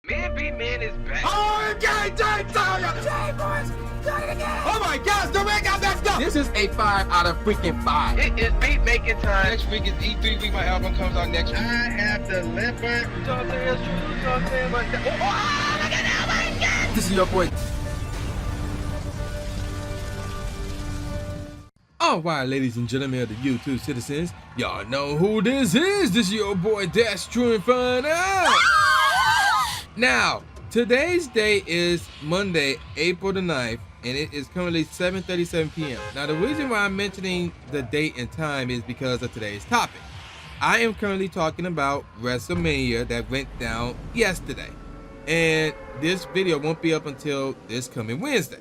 Man beat man is back. Oh, okay, Jay, boys, do it again. Oh my gosh, the ring got messed up. This is a 5 out of freaking 5. It is beat making time. Next week is E3 week. My album comes out next week. I have delivered. You talk to us, you talk to him, but oh, look at that, my God. This is your boy. Alright, ladies and gentlemen of the YouTube citizens, y'all know who this is. This is your boy Dash True Inferno. Now, today's date is Monday, April the 9th, and it is currently 7:37 p.m. Now, the reason why I'm mentioning the date and time is because of today's topic. I am currently talking about Wrestlemania that went down yesterday, and this video won't be up until this coming Wednesday.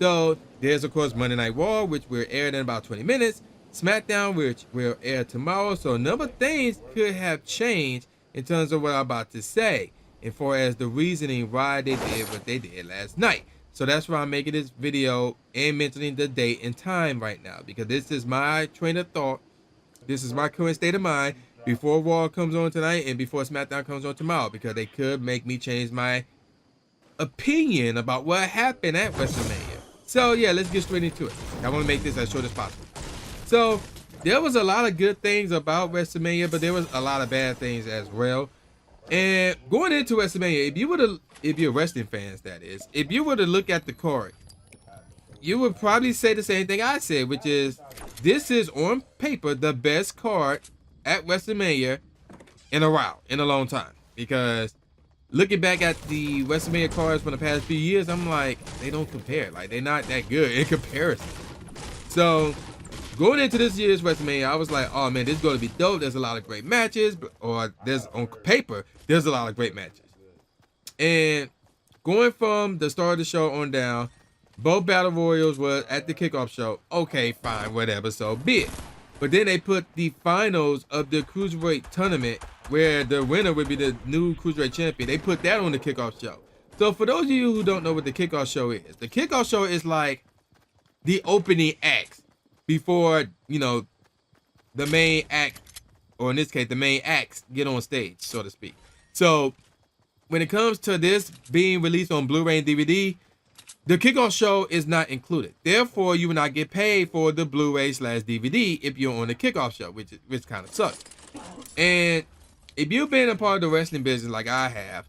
So, there's of course Monday Night Raw, which will air in about 20 minutes, SmackDown, which will air tomorrow. So, a number of things could have changed in terms of what I'm about to say, as far as the reasoning why they did what they did last night. So that's why I'm making this video and mentioning the date and time right now, because this is my train of thought. This is my current state of mind before Raw comes on tonight and before SmackDown comes on tomorrow, because they could make me change my opinion about what happened at WrestleMania. So yeah, let's get straight into it. I want to make this as short as possible. So there was a lot of good things about WrestleMania, but there was a lot of bad things as well. And going into WrestleMania, if you're wrestling fans, that is, if you were to look at the card, you would probably say the same thing I said, which is this is on paper the best card at WrestleMania in a while, in a long time. Because looking back at the WrestleMania cards from the past few years, I'm like, they don't compare. Like, they're not that good in comparison. So going into this year's WrestleMania, I was like, oh man, this is going to be dope. There's a lot of great matches, or there's on paper, there's a lot of great matches. And going from the start of the show on down, both Battle Royals were at the kickoff show. Okay, fine, whatever, so be it. But then they put the finals of the Cruiserweight tournament, where the winner would be the new Cruiserweight champion. They put that on the kickoff show. So for those of you who don't know what the kickoff show is, the kickoff show is like the opening acts before, you know, the main act, or in this case, the main acts get on stage, so to speak. So when it comes to this being released on Blu-ray and DVD, the kickoff show is not included. Therefore, you will not get paid for the Blu-ray/DVD if you're on the kickoff show, which kind of sucks. And if you've been a part of the wrestling business like I have,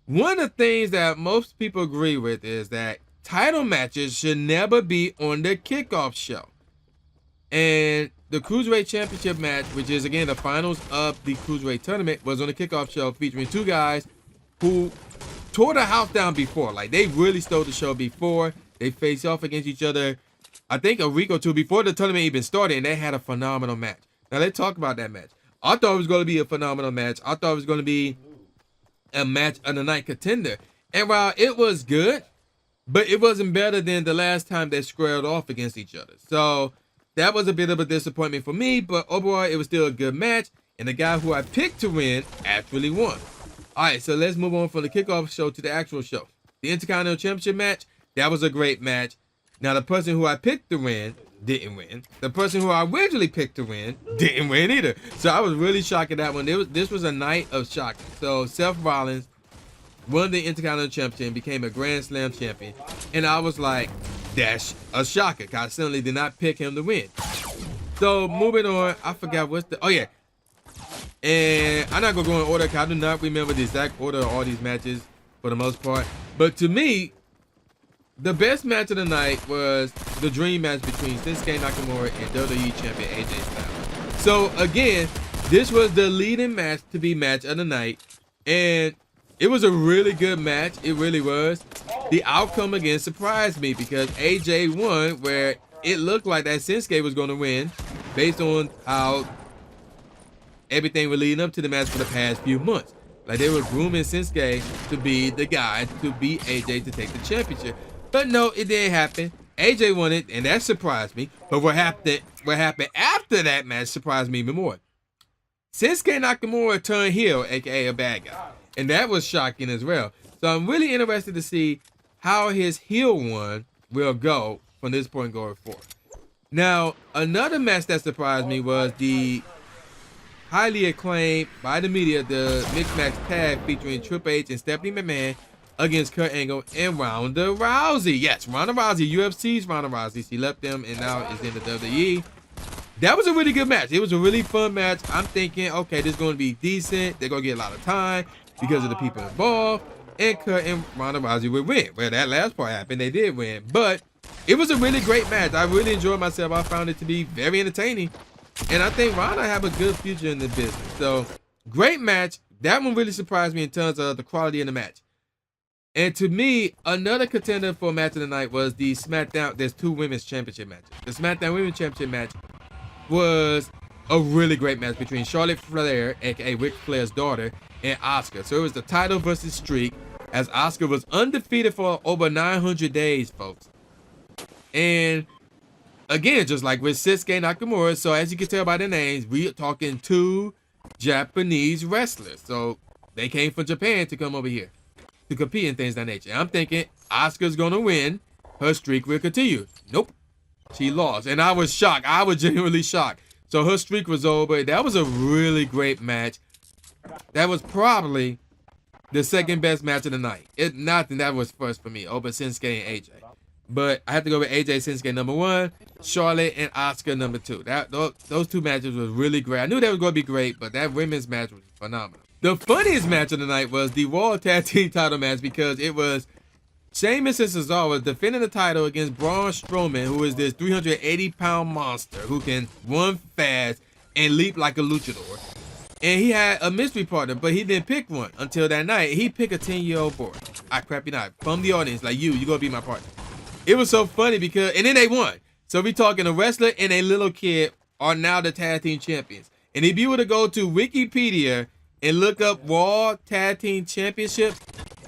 one of the things that most people agree with is that title matches should never be on the kickoff show. And the Cruiserweight Championship match, which is again the finals of the Cruiserweight tournament, was on the kickoff show, featuring two guys who tore the house down before. Like, they really stole the show before. They faced off against each other, I think a week or two before the tournament even started, and they had a phenomenal match. Now let's talk about that match. I thought it was going to be a phenomenal match. I thought it was going to be a match of the night contender. And while it was good, but it wasn't better than the last time they squared off against each other. So that was a bit of a disappointment for me, but overall it was still a good match, and the guy who I picked to win actually won. Alright, so let's move on from the kickoff show to the actual show. The Intercontinental Championship match, that was a great match. Now, the person who I picked to win didn't win. The person who I originally picked to win didn't win either. So I was really shocked at that one. This was a night of shocking. So Seth Rollins won the Intercontinental Championship, became a Grand Slam champion, and I was like, that's a shocker, because I certainly did not pick him to win. So moving on, I forgot what's the, oh yeah, and I'm not gonna go in order because I do not remember the exact order of all these matches for the most part, but to me, the best match of the night was the dream match between Shinsuke Nakamura and WWE champion AJ Styles. So again, this was the leading match to be match of the night, and it was a really good match. It really was. The outcome again surprised me, because AJ won, where it looked like that Shinsuke was going to win based on how everything was leading up to the match for the past few months. Like, they were grooming Shinsuke to be the guy to beat AJ to take the championship. But no, it didn't happen. AJ won it, and that surprised me. But what happened after that match surprised me even more. Shinsuke Nakamura turned heel, aka a bad guy. And that was shocking as well. So I'm really interested to see how his heel one will go from this point going forward. Now, another match that surprised me was the highly acclaimed by the media, the mixed match tag featuring Triple H and Stephanie McMahon against Kurt Angle and Ronda Rousey. Yes, Ronda Rousey, UFC's Ronda Rousey. She left them and now is in the WWE. That was a really good match. It was a really fun match. I'm thinking, okay, this is going to be decent. They're going to get a lot of time because of the people involved. And Kurt and Ronda Rousey would win. Well, that last part happened. They did win. But it was a really great match. I really enjoyed myself. I found it to be very entertaining. And I think Ronda have a good future in the business. So, great match. That one really surprised me in terms of the quality of the match. And to me, another contender for match of the night was the SmackDown. There's 2 women's championship matches. The SmackDown Women's Championship match was a really great match between Charlotte Flair, aka Ric Flair's daughter, and Asuka. So it was the title versus streak, as Asuka was undefeated for over 900 days, folks. And again, just like with Shinsuke Nakamura, so as you can tell by the names, we are talking 2 Japanese wrestlers. So they came from Japan to come over here to compete in things of that nature. I'm thinking Asuka's gonna win. Her streak will continue. Nope. She lost. And I was shocked. I was genuinely shocked. So her streak was over. That was a really great match. That was probably the second best match of the night. That was first for me over Shinsuke and AJ. But I have to go with AJ Shinsuke number 1, Charlotte and Asuka number 2. Those 2 matches was really great. I knew they was going to be great, but that women's match was phenomenal. The funniest match of the night was the Raw Tag Team title match because it was Sheamus and Cesaro defending the title against Braun Strowman, who is this 380-pound monster who can run fast and leap like a luchador. And he had a mystery partner, but he didn't pick one until that night. He picked a 10-year-old boy. I crap you not. From the audience, like you gonna be my partner. It was so funny because, and then they won. So we talking a wrestler and a little kid are now the tag team champions. And if you were to go to Wikipedia and look up Raw Tag Team Championship,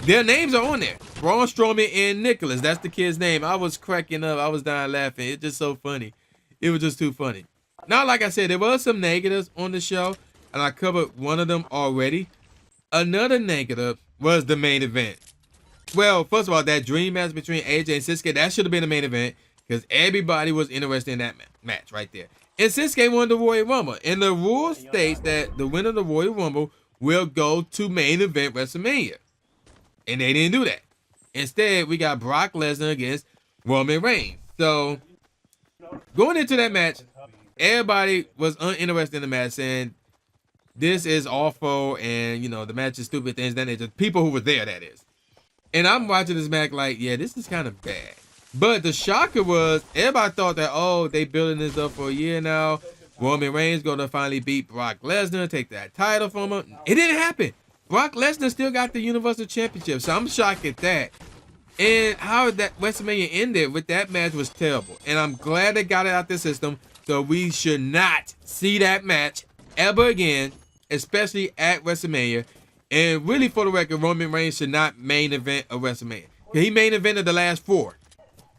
their names are on there. Braun Strowman and Nicholas. That's the kid's name. I was cracking up. I was dying laughing. It's just so funny. It was just too funny. Now, like I said, there was some negatives on the show, and I covered one of them already. Another negative was the main event. Well, first of all, that dream match between AJ and Shinsuke, that should have been the main event because everybody was interested in that match right there. And Shinsuke won the Royal Rumble. And the rule states that the winner of the Royal Rumble will go to main event WrestleMania. And they didn't do that. Instead, we got Brock Lesnar against Roman Reigns. So, going into that match, everybody was uninterested in the match, saying this is awful and, you know, the match is stupid, things that nature. People who were there, that is. And I'm watching this match like, yeah, this is kind of bad. But the shocker was, everybody thought that, oh, they building this up for a year now. Roman Reigns going to finally beat Brock Lesnar, take that title from him. It didn't happen. Brock Lesnar still got the Universal Championship, so I'm shocked at that. And how that WrestleMania ended with that match was terrible. And I'm glad they got it out the system, so we should not see that match ever again, especially at WrestleMania. And really, for the record, Roman Reigns should not main event a WrestleMania. He main evented the last 4.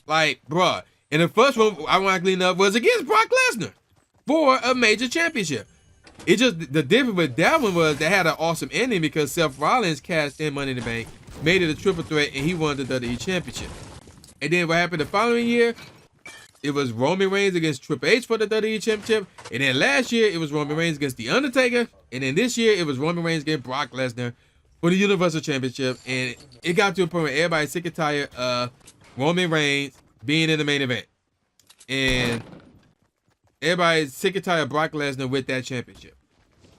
Like, bruh. And the first one, ironically enough, was against Brock Lesnar for a major championship. It just, the difference with that one was they had an awesome ending because Seth Rollins cashed in Money in the Bank, made it a triple threat, and he won the WWE Championship. And then what happened the following year, it was Roman Reigns against Triple H for the WWE Championship. And then last year, it was Roman Reigns against The Undertaker. And then this year, it was Roman Reigns against Brock Lesnar for the Universal Championship. And it got to a point where everybody's sick and tired of Roman Reigns being in the main event. And everybody's sick and tired of Brock Lesnar with that championship.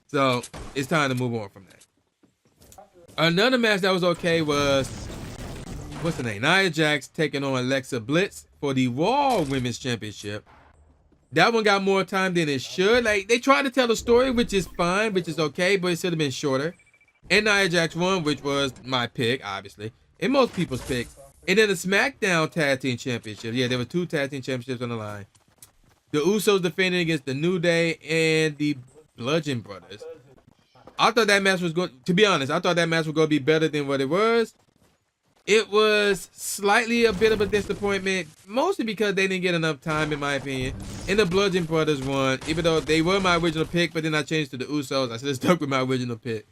So it's time to move on from that. Another match that was okay was, what's the name? Nia Jax taking on Alexa Bliss for the Raw Women's Championship. That one got more time than it should. Like, they tried to tell a story, which is fine, which is okay, but it should have been shorter. And Nia Jax won, which was my pick, obviously, and most people's picks. And then the SmackDown Tag Team Championship. Yeah, there were 2 Tag Team Championships on the line. The Usos defending against the New Day and the Bludgeon Brothers. I thought that match was going, to be honest, I thought that match was going to be better than what it was. It was slightly a bit of a disappointment, mostly because they didn't get enough time, in my opinion. And the Bludgeon Brothers won, even though they were my original pick, but then I changed to the Usos. I should have stuck with my original pick.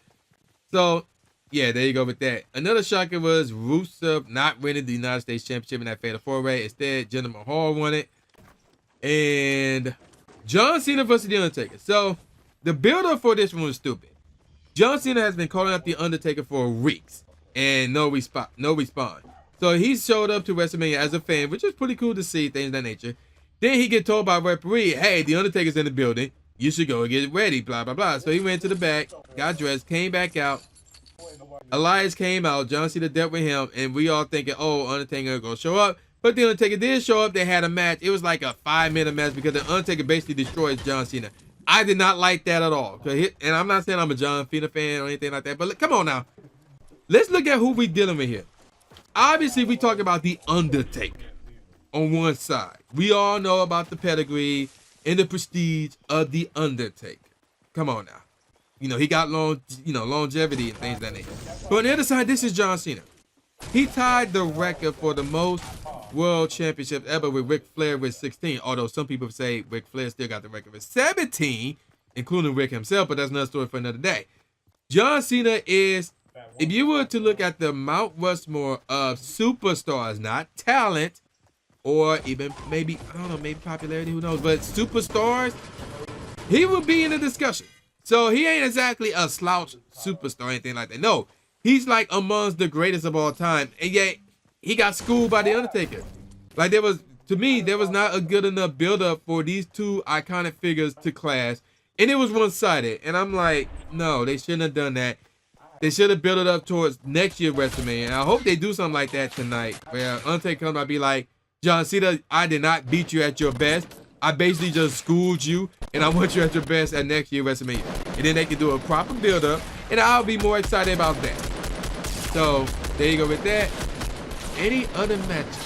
So, yeah, there you go with that. Another shocker was Rusev not winning the United States Championship in that Fatal 4-Way. Instead, Jinder Mahal won it. And John Cena versus The Undertaker. So, the build-up for this one was stupid. John Cena has been calling out the Undertaker for weeks and no response. So he showed up to WrestleMania as a fan, which is pretty cool to see, things of that nature. Then he get told by referee, hey, the Undertaker's in the building. You should go get ready, blah, blah, blah. So he went to the back, got dressed, came back out. Elias came out, John Cena dealt with him, and we all thinking, oh, Undertaker gonna show up. But the Undertaker did show up. They had a match. It was like a 5-minute match because the Undertaker basically destroys John Cena. I did not like that at all. And I'm not saying I'm a John Cena fan or anything like that, but look, come on now. Let's look at who we dealing with here. Obviously, we talk about the Undertaker on one side. We all know about the pedigree and the prestige of the Undertaker. Come on now. You know, he got longevity and things like that. But on the other side, this is John Cena. He tied the record for the most world championships ever with Ric Flair with 16. Although some people say Ric Flair still got the record with 17, including Rick himself, but that's another story for another day. John Cena is, if you were to look at the Mount Rushmore of superstars, not talent, or even maybe, I don't know, maybe popularity, who knows, but superstars, he would be in the discussion. So he ain't exactly a slouch superstar or anything like that. No, he's like amongst the greatest of all time. And yet, he got schooled by The Undertaker. Like, to me, there was not a good enough build-up for these two iconic figures to clash. And it was one-sided. And I'm like, no, they shouldn't have done that. They should have built it up towards next year's WrestleMania. And I hope they do something like that tonight, where Undertaker comes out and be like, John Cena, I did not beat you at your best. I basically just schooled you, and I want you at your best at next year's WrestleMania. And then they can do a proper build-up, and I'll be more excited about that. So, there you go with that. Any other matches?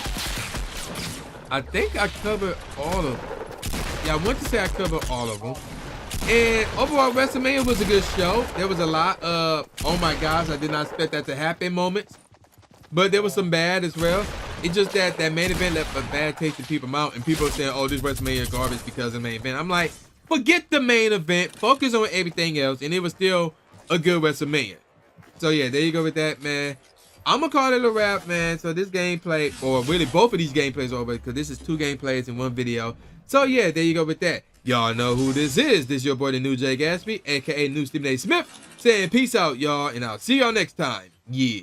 I think I covered all of them. Yeah, I want to say I covered all of them. And overall, WrestleMania was a good show. There was a lot of, oh my gosh, I did not expect that to happen moments. But there was some bad as well. It's just that main event left a bad taste in people's mouth, and people are saying, oh, this WrestleMania garbage because of the main event. I'm like, forget the main event, focus on everything else, and it was still a good WrestleMania. So yeah, there you go with that, man. I'm gonna call it a wrap, man. So this gameplay, or really both of these gameplays are over, because this is 2 gameplays in one video. So yeah, there you go with that. Y'all know who this is. This is your boy, the new Jay Gatsby, aka New Stephen A. Smith, saying peace out, y'all, and I'll see y'all next time. Yeah.